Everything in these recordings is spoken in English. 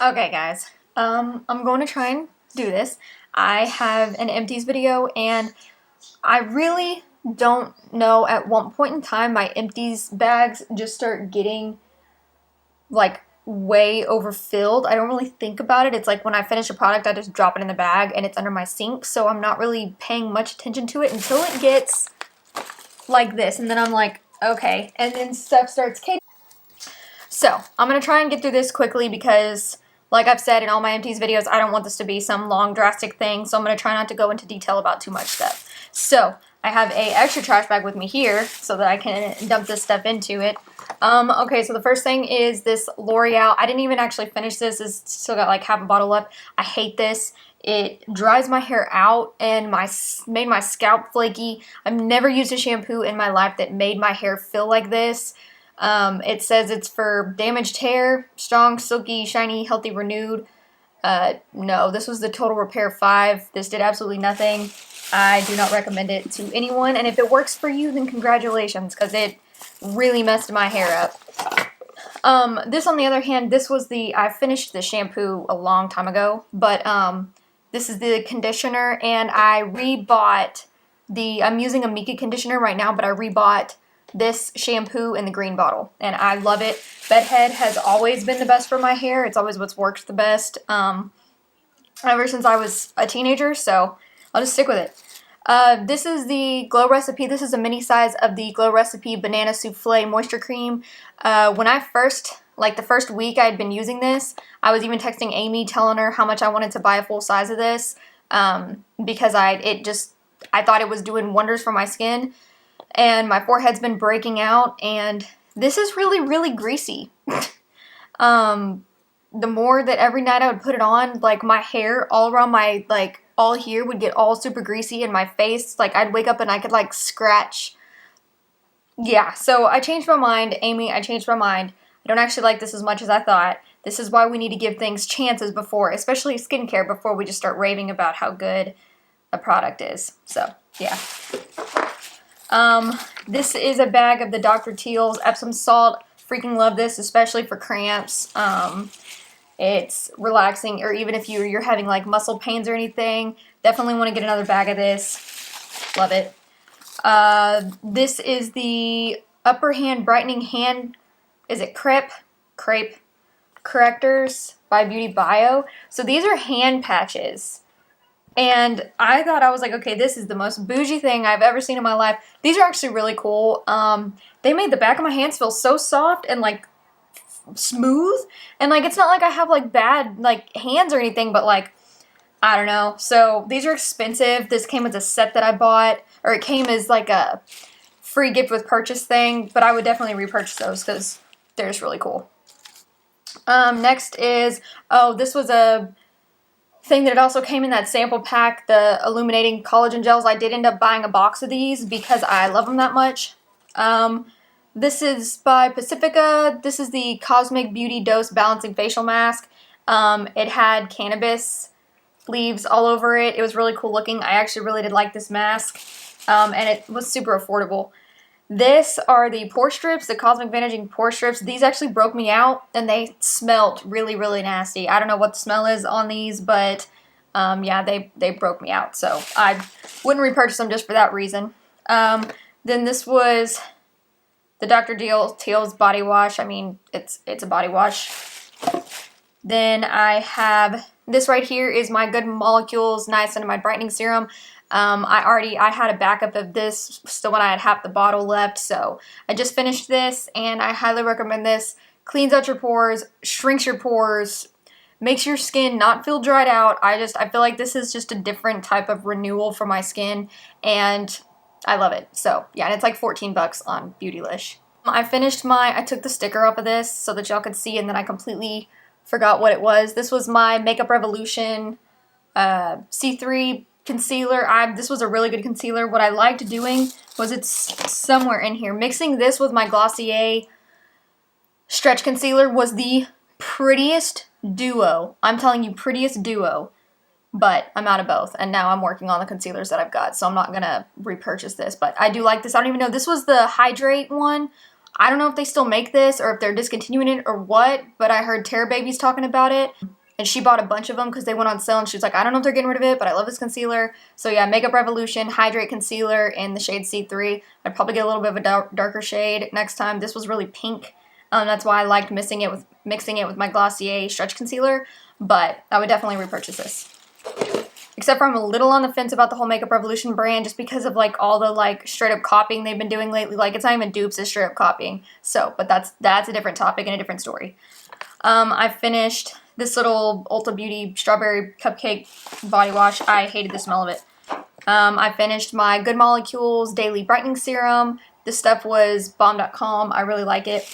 Okay, guys. I'm going to try and do this. I have an empties video, and I really don't know at what point in time my empties bags just start getting like way overfilled. I don't really think about it. It's like when I finish a product, I just drop it in the bag and it's under my sink, so I'm not really paying much attention to it until it gets like this, and then I'm like, okay, and then stuff starts catering. So, I'm going to try and get through this quickly because, like I've said in all my empties videos, I don't want this to be some long, drastic thing, so I'm going to try not to go into detail about too much stuff. So, I have a extra trash bag with me here so that I can dump this stuff into it. Okay, so the first thing is this L'Oreal. I didn't even actually finish this. It's still got like half a bottle left. I hate this. It dries my hair out and made my scalp flaky. I've never used a shampoo in my life that made my hair feel like this. It says it's for damaged hair, strong, silky, shiny, healthy, renewed. No, this was the Total Repair 5. This did absolutely nothing. I do not recommend it to anyone, and if it works for you, then congratulations, because it really messed my hair up. This, on the other hand, I finished the shampoo a long time ago, but, this is the conditioner, and I rebought I'm using a Mika conditioner right now, but I rebought this shampoo in the green bottle, and I love it. Bedhead has always been the best for my hair. It's always what's worked the best ever since I was a teenager, so I'll just stick with it. This is the Glow Recipe. This is a mini size of the Glow Recipe Banana Souffle Moisture Cream. When I first, like the first week I had been using this, I was even texting Amy telling her how much I wanted to buy a full size of this because I thought it was doing wonders for my skin. And my forehead's been breaking out, and this is really, really greasy. The more that every night I would put it on, like my hair all around my, like all here would get all super greasy, and my face, like I'd wake up and I could like scratch. Yeah, so I changed my mind, Amy, I changed my mind. I don't actually like this as much as I thought. This is why we need to give things chances before, especially skincare, before we just start raving about how good a product is. So, yeah. This is a bag of the Dr. Teal's Epsom salt. Freaking love this, especially for cramps. It's relaxing, or even if you're having like muscle pains or anything, definitely want to get another bag of this. Love it. This is the Upper Hand Brightening Hand, is it crepe correctors by Beauty Bio. So these are hand patches. And I thought, I was like, okay, this is the most bougie thing I've ever seen in my life. These are actually really cool. They made the back of my hands feel so soft and like smooth. And like, it's not like I have like bad like hands or anything, but like, I don't know. So these are expensive. This came with a set that I bought, or it came as like a free gift with purchase thing, but I would definitely repurchase those because they're just really cool. Next is, this was a thing that it also came in that sample pack, the illuminating collagen gels. I did end up buying a box of these because I love them that much. This is by Pacifica. This is the Cosmic Beauty Dose Balancing Facial Mask. It had cannabis leaves all over it. It was really cool looking. I actually really did like this mask, and it was super affordable. This are the pore strips, the Cosmic Vanishing pore strips. These actually broke me out, and they smelled really, really nasty. I don't know what the smell is on these, but yeah, they broke me out. So I wouldn't repurchase them just for that reason. Then this was the Dr. Teal's body wash. I mean, it's a body wash. Then I have this right here is my Good Molecules Niacinamide Brightening Serum. I had a backup of this still when I had half the bottle left, so I just finished this, and I highly recommend this. Cleans out your pores, shrinks your pores, makes your skin not feel dried out. I feel like this is just a different type of renewal for my skin, and I love it. So, yeah, and it's like 14 bucks on Beautylish. I took the sticker off of this so that y'all could see, and then I completely forgot what it was. This was my Makeup Revolution C3 concealer. This was a really good concealer. What I liked doing was, it's somewhere in here, mixing this with my Glossier stretch concealer was the prettiest duo. I'm telling you, prettiest duo. But I'm out of both, and now I'm working on the concealers that I've got, so I'm not gonna repurchase this, but I do like this. I don't even know, this was the Hydrate one. I don't know if they still make this or if they're discontinuing it or what, but I heard Terra Baby's talking about it. And she bought a bunch of them because they went on sale, and she was like, I don't know if they're getting rid of it, but I love this concealer. So yeah, Makeup Revolution Hydrate Concealer in the shade C3. I'd probably get a little bit of a darker shade next time. This was really pink. That's why I liked mixing it with my Glossier Stretch Concealer, but I would definitely repurchase this. Except for I'm a little on the fence about the whole Makeup Revolution brand just because of like all the like straight up copying they've been doing lately. Like it's not even dupes, it's straight up copying. So, but that's a different topic and a different story. I finished this little Ulta Beauty Strawberry Cupcake Body Wash. I hated the smell of it. I finished my Good Molecules Daily Brightening Serum. This stuff was bomb.com. I really like it.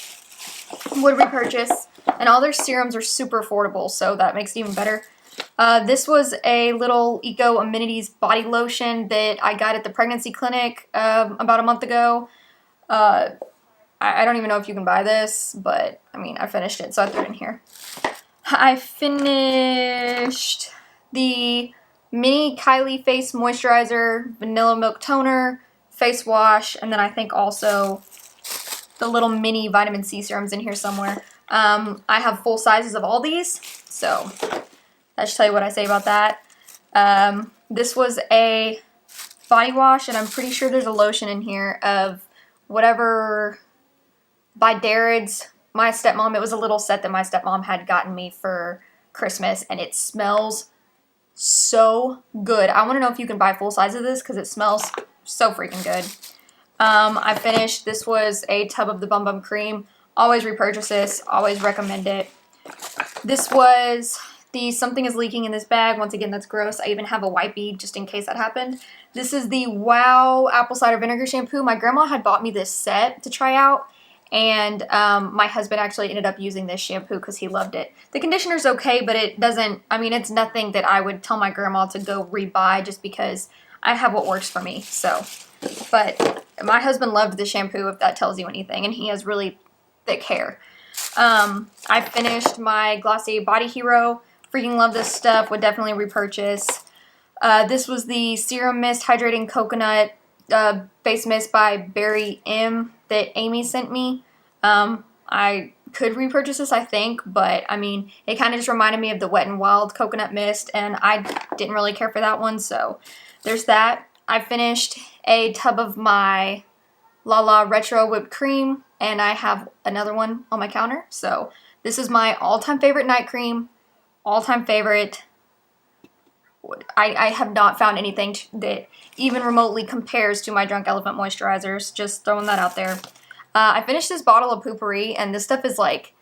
Would repurchase. And all their serums are super affordable, so that makes it even better. This was a little Eco Amenities body lotion that I got at the pregnancy clinic about a month ago. I don't even know if you can buy this, but I mean, I finished it, so I threw it in here. I finished the Mini Kylie Face Moisturizer, Vanilla Milk Toner, Face Wash, and then I think also the little mini vitamin C serums in here somewhere. I have full sizes of all these, so that should tell you what I say about that. This was a body wash, and I'm pretty sure there's a lotion in here of whatever by Darrod's. My stepmom, it was a little set that my stepmom had gotten me for Christmas, and it smells so good. I want to know if you can buy full size of this because it smells so freaking good. I finished, this was a tub of the Bum Bum Cream. Always repurchase this, always recommend it. This was the Something is Leaking in This Bag. Once again, that's gross. I even have a wipey just in case that happened. This is the Wow Apple Cider Vinegar Shampoo. My grandma had bought me this set to try out, and my husband actually ended up using this shampoo because he loved it. The conditioner's okay, but it doesn't, I mean, it's nothing that I would tell my grandma to go rebuy just because I have what works for me, so. But my husband loved the shampoo, if that tells you anything, and he has really thick hair. I finished my Glossier Body Hero. Freaking love this stuff, would definitely repurchase. This was the Serum Mist Hydrating Coconut Face Mist by Barry M that Amy sent me. I could repurchase this, I think, but I mean, it kind of just reminded me of the Wet n Wild Coconut Mist, and I didn't really care for that one, so there's that. I finished a tub of my La La Retro Whipped Cream, and I have another one on my counter, so this is my all-time favorite night cream, all-time favorite. I have not found anything that even remotely compares to my Drunk Elephant moisturizers. Just throwing that out there. I finished this bottle of Poopery, and this stuff is like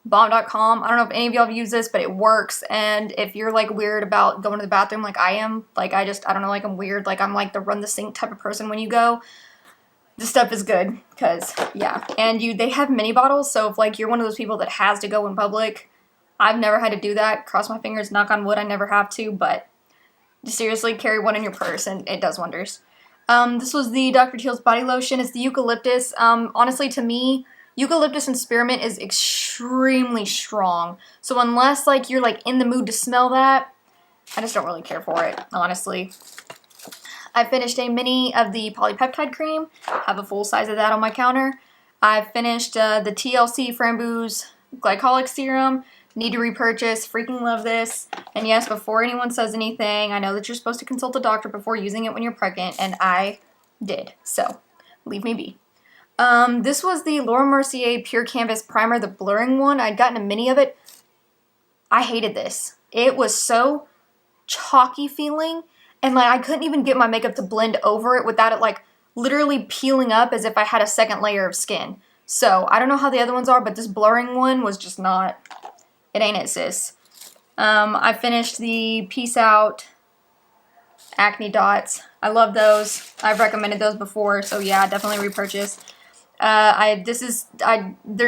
bomb.com. I don't know if any of y'all have used this, but it works. And if you're like weird about going to the bathroom like I am, like I don't know, like I'm weird, like I'm like the run the sink type of person when you go, this stuff is good because, yeah. And they have mini bottles, so if like you're one of those people that has to go in public, I've never had to do that. Cross my fingers, knock on wood, I never have to, but seriously, carry one in your purse and it does wonders. This was the Dr. Teal's body lotion. It's the eucalyptus. Honestly, to me, eucalyptus and spearmint is extremely strong. So unless like you're like in the mood to smell that, I just don't really care for it, honestly. I finished a mini of the polypeptide cream. Have a full size of that on my counter. I finished the TLC Framboos glycolic serum. Need to repurchase. Freaking love this. And yes, before anyone says anything, I know that you're supposed to consult a doctor before using it when you're pregnant, and I did. So, leave me be. This was the Laura Mercier Pure Canvas Primer, the blurring one. I'd gotten a mini of it. I hated this. It was so chalky feeling, and like I couldn't even get my makeup to blend over it without it like literally peeling up as if I had a second layer of skin. So, I don't know how the other ones are, but this blurring one was just not... It ain't it, sis. I finished the Peace Out Acne Dots. I love those. I've recommended those before, so yeah, definitely repurchase. There's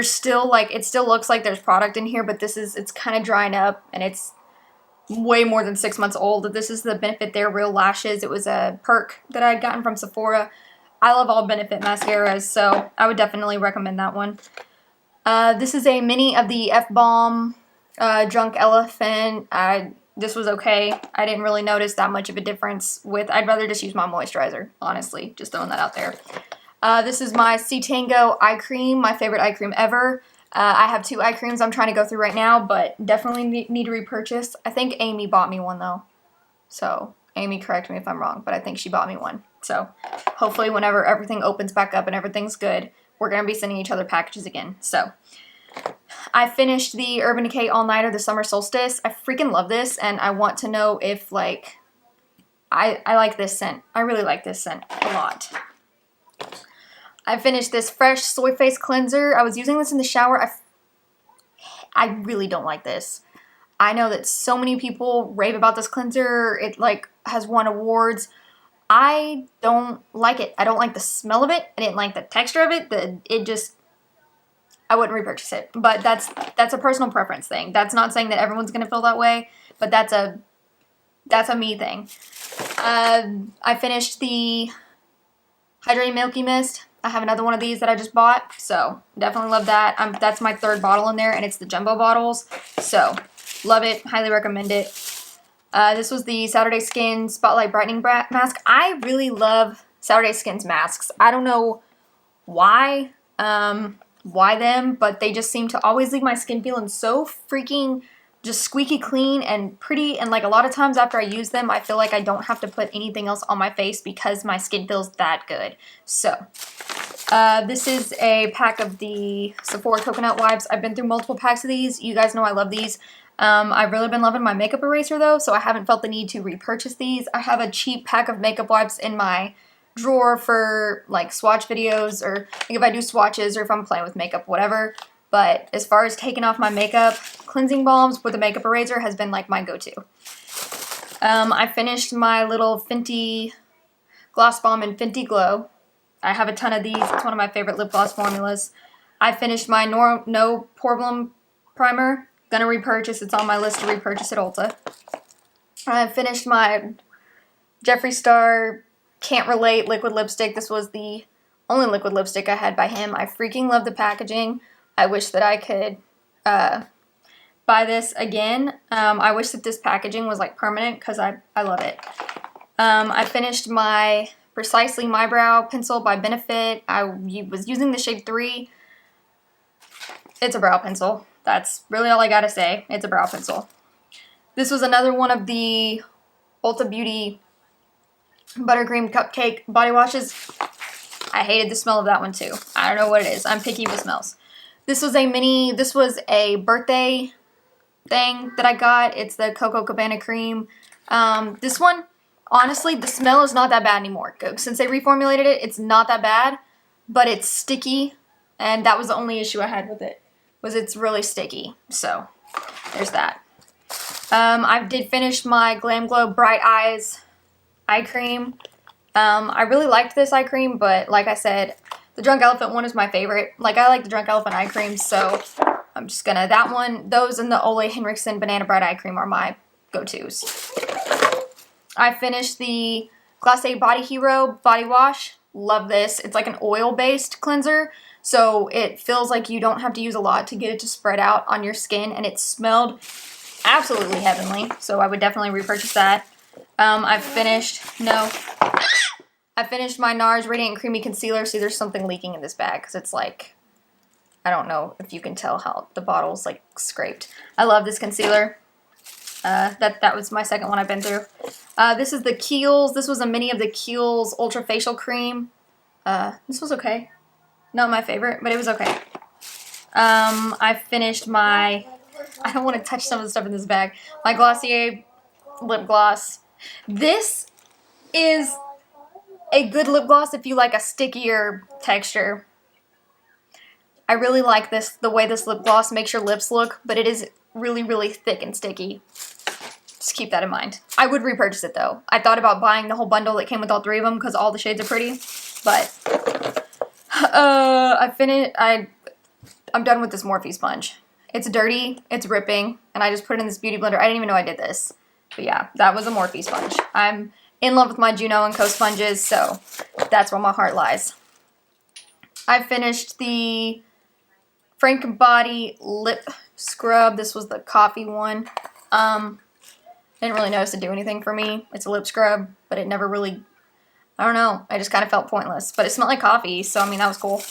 still, like, it still looks like there's product in here, but it's kind of drying up, and it's way more than 6 months old. This is the Benefit They're Real Lashes. It was a perk that I'd gotten from Sephora. I love all Benefit mascaras, so I would definitely recommend that one. This is a mini of the F-Balm Drunk Elephant. This was okay. I didn't really notice that much of a difference with, I'd rather just use my moisturizer, honestly. Just throwing that out there. This is my C Tango eye cream, my favorite eye cream ever. I have 2 eye creams I'm trying to go through right now, but definitely need to repurchase. I think Amy bought me one though. So, Amy, correct me if I'm wrong, but I think she bought me one. So, hopefully whenever everything opens back up and everything's good, we're going to be sending each other packages again. So, I finished the Urban Decay All-Nighter, the Summer Solstice. I freaking love this, and I want to know if, like, I like this scent. I really like this scent a lot. I finished this Fresh Soy Face Cleanser. I was using this in the shower. I really don't like this. I know that so many people rave about this cleanser. It, like, has won awards. I don't like it. I don't like the smell of it. I didn't like the texture of it. I wouldn't repurchase it. But that's a personal preference thing. That's not saying that everyone's going to feel that way, but that's a me thing. I finished the Hydrating Milky Mist. I have another one of these that I just bought, so definitely love that. That's my 3rd bottle in there, and it's the jumbo bottles, so love it. Highly recommend it. This was the Saturday Skin Spotlight Brightening Mask. I really love Saturday Skin's masks. I don't know why them, but they just seem to always leave my skin feeling so freaking just squeaky clean and pretty, and like a lot of times after I use them, I feel like I don't have to put anything else on my face because my skin feels that good. So, this is a pack of the Sephora Coconut Wipes. I've been through multiple packs of these. You guys know I love these. I've really been loving my makeup eraser though, so I haven't felt the need to repurchase these. I have a cheap pack of makeup wipes in my drawer for like swatch videos, or like if I do swatches or if I'm playing with makeup, whatever. But as far as taking off my makeup, cleansing balms with a makeup eraser has been like my go-to. I finished my little Fenty Gloss Bomb in Fenty Glow. I have a ton of these. It's one of my favorite lip gloss formulas. I finished my No Problem Primer. Gonna repurchase. It's on my list to repurchase at Ulta. I finished my Jeffree Star Can't Relate liquid lipstick. This was the only liquid lipstick I had by him. I freaking love the packaging. I wish that I could buy this again. I wish that this packaging was like permanent because I love it. I finished my Precisely My Brow pencil by Benefit. I was using the shade 3. It's a brow pencil. That's really all I gotta say. It's a brow pencil. This was another one of the Ulta Beauty Buttercream Cupcake body washes. I hated the smell of that one too. I don't know what it is. I'm picky with smells. This was a birthday thing that I got. It's the Coco Cabana Cream. This one, honestly, the smell is not that bad anymore. Since they reformulated it, it's not that bad, but it's sticky, and that was the only issue I had with it, was it's really sticky. So, there's that. I did finish my Glam Glow Bright Eyes eye cream. I really liked this eye cream, but like I said, the Drunk Elephant one is my favorite. Like, I like the Drunk Elephant eye cream, so I'm just gonna, those and the Ole Henriksen Banana Bright Eye Cream are my go-tos. I finished the Glacé Body Hero Body Wash. Love this. It's like an oil-based cleanser, so it feels like you don't have to use a lot to get it to spread out on your skin, and it smelled absolutely heavenly, so I would definitely repurchase that. I finished my NARS Radiant Creamy Concealer. See, there's something leaking in this bag because it's like, I don't know if you can tell how the bottle's like scraped. I love this concealer. That was my second one I've been through. This is the Kiehl's. This was a mini of the Kiehl's Ultra Facial Cream. This was okay. Not my favorite, but it was okay. I finished my, I don't want to touch some of the stuff in this bag, my Glossier lip gloss. This is a good lip gloss if you like a stickier texture. I really like this, the way this lip gloss makes your lips look, but it is really, really thick and sticky. Just keep that in mind. I would repurchase it though. I thought about buying the whole bundle that came with all 3 of them because all the shades are pretty, but I'm done with this Morphe sponge. It's dirty, it's ripping, and I just put it in this beauty blender. I didn't even know I did this. But yeah, that was a Morphe sponge. I'm in love with my Juno & Co sponges, so that's where my heart lies. I finished the Frank Body Lip Scrub. This was the coffee one. Didn't really notice it do anything for me. It's a lip scrub, but it never really, I don't know. I just kind of felt pointless. But it smelled like coffee, so I mean, that was cool.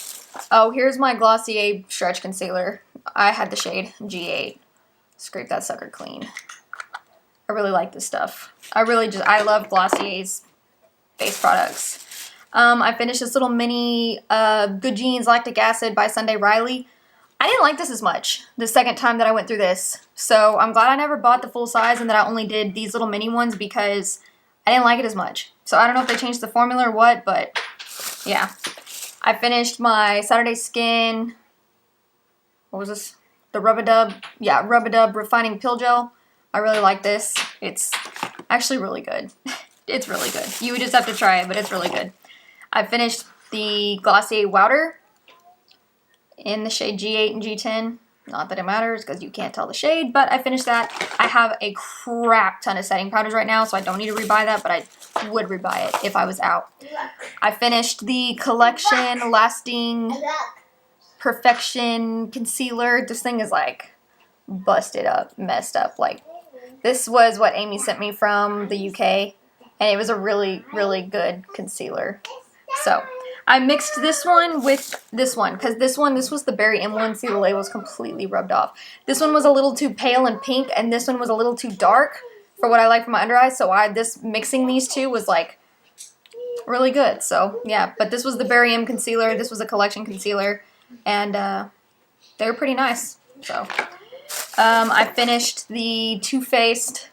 Oh, here's my Glossier Stretch Concealer. I had the shade G8. Scrape that sucker clean. I really like this stuff. I love Glossier's face products. I finished this little mini Good Genes Lactic Acid by Sunday Riley. I didn't like this as much the second time that I went through this. So I'm glad I never bought the full size and that I only did these little mini ones because I didn't like it as much. So I don't know if they changed the formula or what, but yeah. I finished my Saturday Skin, what was this? The Rub-A-Dub, yeah, Rub-A-Dub Refining Pill Gel. I really like this. It's actually really good. It's really good. You would just have to try it, but it's really good. I finished the Glossier Wowder in the shade G8 and G10. Not that it matters because you can't tell the shade, but I finished that. I have a crap ton of setting powders right now, so I don't need to rebuy that, but I would rebuy it if I was out. I finished the Collection Lasting Perfection Concealer. This thing is like busted up, messed up. Like, this was what Amy sent me from the UK, and it was a really, really good concealer. So I mixed this one with this one, because this was the Berry M one. See, the label's completely rubbed off. This one was a little too pale and pink, and this one was a little too dark for what I like for my under eyes, so mixing these two was like really good. So yeah, but this was the Berry M concealer, this was a Collection concealer, and they were pretty nice. So I finished the Too Faced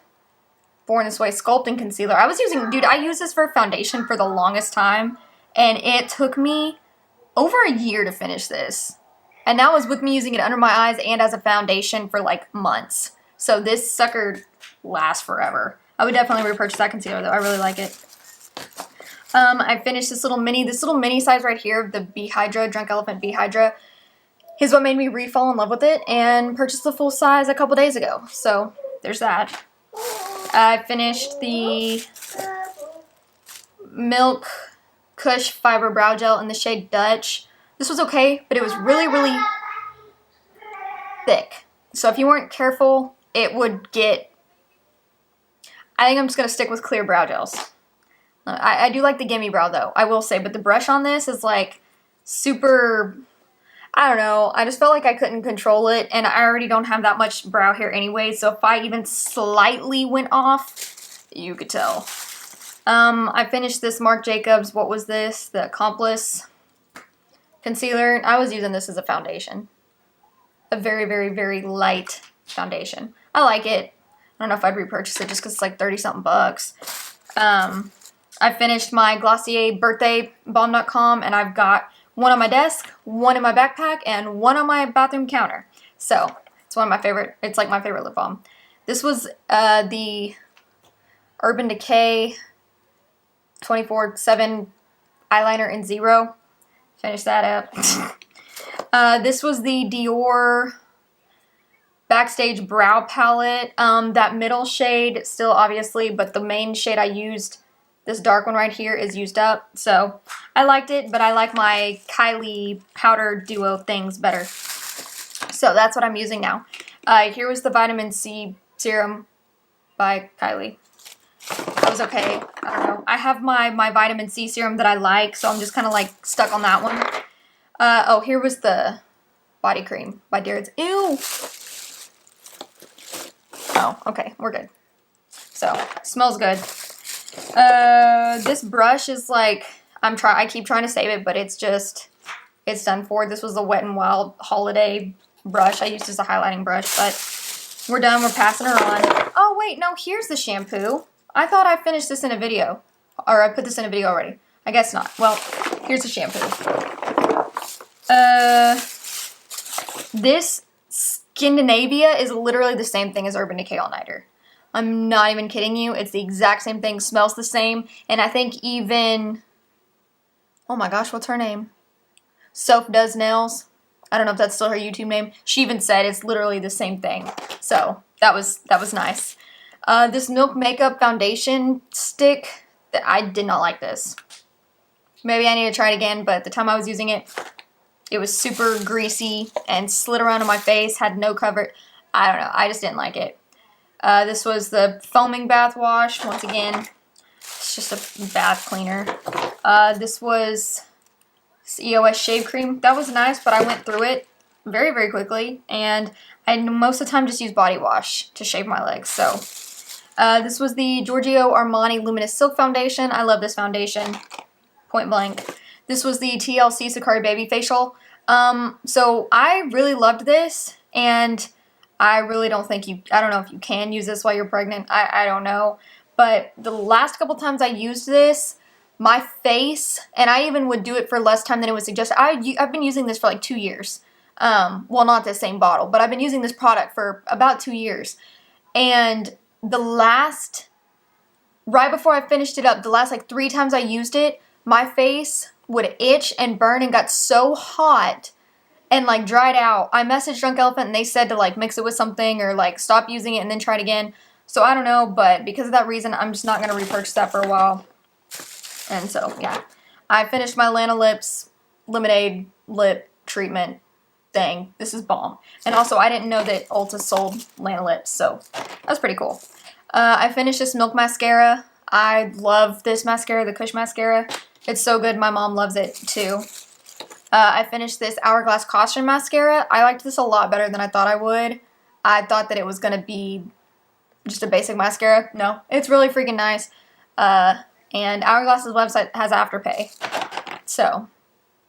Born This Way Sculpting Concealer. I used this for foundation for the longest time, and it took me over a year to finish this. And that was with me using it under my eyes and as a foundation for like months. So this sucker lasts forever. I would definitely repurchase that concealer though. I really like it. I finished this little mini size right here, the Bee Hydra, Drunk Elephant Bee Hydra, is what made me re-fall in love with it and purchased the full size a couple days ago. So there's that. I finished the Milk Kush Fiber Brow Gel in the shade Dutch. This was okay, but it was really, really thick. So if you weren't careful, it would get... I think I'm just going to stick with clear brow gels. I do like the Gimme Brow though, I will say, but the brush on this is like super... I don't know, I just felt like I couldn't control it, and I already don't have that much brow hair anyway, so if I even slightly went off, you could tell. I finished this Marc Jacobs, what was this? The Accomplice concealer. I was using this as a foundation. A very, very, very light foundation. I like it. I don't know if I'd repurchase it just because it's like 30-something bucks. I finished my Glossier Birthday Balm.com, and I've got one on my desk, one in my backpack, and one on my bathroom counter. So, it's one of my favorite, it's like my favorite lip balm. This was the Urban Decay 24/7 eyeliner in Zero. Finish that up. This was the Dior Backstage Brow Palette. That middle shade, still obviously, but the main shade I used, this dark one right here, is used up. So I liked it, but I like my Kylie powder duo things better. So that's what I'm using now. Here was the Vitamin C Serum by Kylie. That was okay. I don't know. I have my Vitamin C serum that I like, so I'm just kind of like stuck on that one. Oh, here was the body cream by Darren's. Ew! Oh, okay. We're good. So, smells good. This brush is like, I keep trying to save it, but it's done for. This was the Wet n Wild Holiday brush I used as a highlighting brush, but we're done. We're passing her on. Oh, wait. No, here's the shampoo. I thought I finished this in a video, or I put this in a video already. I guess not. Well, here's the shampoo. This Scandinavia is literally the same thing as Urban Decay All Nighter. I'm not even kidding you. It's the exact same thing, smells the same, and I think even, oh my gosh, what's her name? Soph Does Nails. I don't know if that's still her YouTube name. She even said it's literally the same thing. So that was nice. This Milk Makeup Foundation stick, I did not like this. Maybe I need to try it again, but at the time I was using it, it was super greasy and slid around on my face, had no cover. I don't know, I just didn't like it. This was the Foaming Bath Wash. Once again, it's just a bath cleaner. This was EOS shave cream. That was nice, but I went through it very, very quickly, and I most of the time just use body wash to shave my legs. So this was the Giorgio Armani Luminous Silk Foundation. I love this foundation, point blank. This was the TLC Sakari Baby Facial. So I really loved this, and I really don't think I don't know if you can use this while you're pregnant. I don't know. But the last couple times I used this, my face, and I even would do it for less time than it was suggested. I've been using this for like 2 years. Well, not the same bottle, but I've been using this product for about 2 years. And right before I finished it up, the last like 3 times I used it, my face would itch and burn and got so hot and like dried out. I messaged Drunk Elephant and they said to like mix it with something or like stop using it and then try it again. So I don't know, but because of that reason, I'm just not going to repurchase that for a while. And so, yeah. I finished my Lana Lips Lemonade Lip Treatment thing. This is bomb. And also, I didn't know that Ulta sold Lana Lips, so that's pretty cool. I finished this Milk Mascara. I love this mascara, the Kush Mascara. It's so good. My mom loves it, too. I finished this Hourglass Caution Mascara. I liked this a lot better than I thought I would. I thought that it was going to be just a basic mascara. No, it's really freaking nice. And Hourglass's website has Afterpay. So,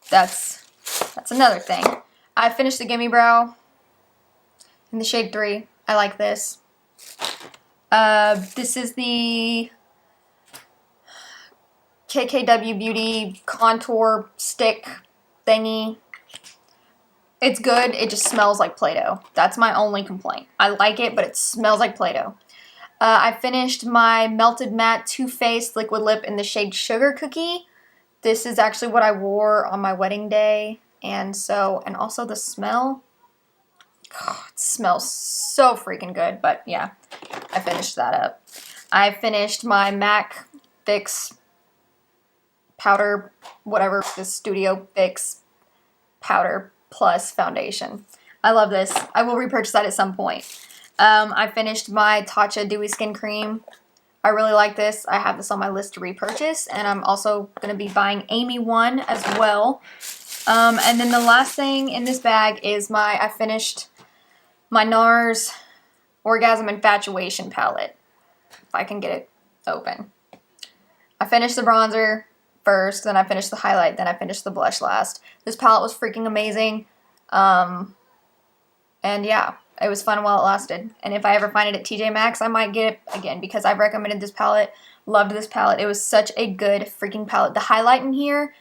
that's another thing. I finished the Gimme Brow in the shade 3. I like this. This is the KKW Beauty Contour Stick thingy. It's good. It just smells like Play-Doh. That's my only complaint. I like it, but it smells like Play-Doh. I finished my Melted Matte Too Faced Liquid Lip in the shade Sugar Cookie. This is actually what I wore on my wedding day. And also the smell. God, it smells so freaking good. But yeah, I finished that up. I finished my MAC Fix Powder, whatever, the Studio Fix Powder Plus Foundation. I love this. I will repurchase that at some point. I finished my Tatcha Dewy Skin Cream. I really like this. I have this on my list to repurchase, and I'm also going to be buying Amy one as well. And then the last thing in this bag is I finished my NARS Orgasm Infatuation palette. If I can get it open. I finished the bronzer first, then I finished the highlight, then I finished the blush last. This palette was freaking amazing. And yeah, it was fun while it lasted. And if I ever find it at TJ Maxx, I might get it again because I've recommended this palette. Loved this palette. It was such a good freaking palette. The highlight in here,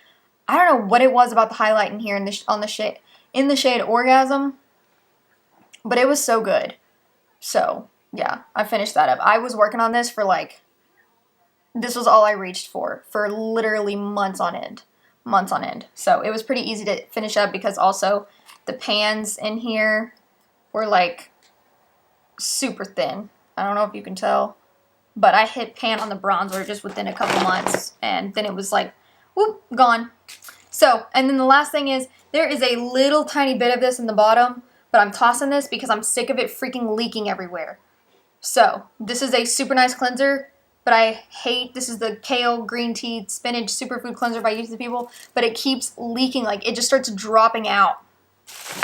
I don't know what it was about the highlight in here in the shade Orgasm, but it was so good. So, yeah, I finished that up. I was working on this for this was all I reached for literally months on end. Months on end. So it was pretty easy to finish up because also the pans in here were super thin. I don't know if you can tell, but I hit pan on the bronzer just within a couple months, and then it was whoop, gone. So, and then the last thing is, there is a little tiny bit of this in the bottom, but I'm tossing this because I'm sick of it freaking leaking everywhere. So, this is a super nice cleanser, but this is the Kale Green Tea Spinach Superfood Cleanser by Youth People, but it keeps leaking, it just starts dropping out.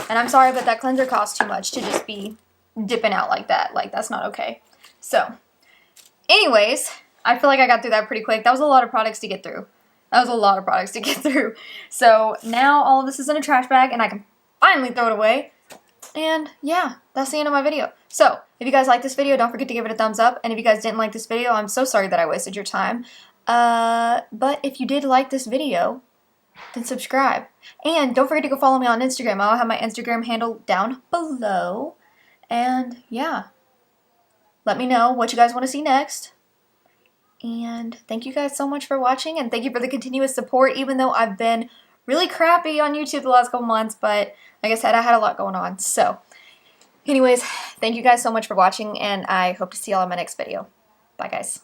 And I'm sorry, but that cleanser costs too much to just be dipping out like that. That's not okay. So, anyways, I feel like I got through that pretty quick. That was a lot of products to get through. So, now all of this is in a trash bag, and I can finally throw it away. And, yeah, that's the end of my video. So, if you guys like this video, don't forget to give it a thumbs up. And if you guys didn't like this video, I'm so sorry that I wasted your time. But if you did like this video, then subscribe. And don't forget to go follow me on Instagram. I'll have my Instagram handle down below. And yeah, let me know what you guys want to see next. And thank you guys so much for watching. And thank you for the continuous support, even though I've been really crappy on YouTube the last couple months. But like I said, I had a lot going on. So anyways, thank you guys so much for watching. And I hope to see y'all in my next video. Bye, guys.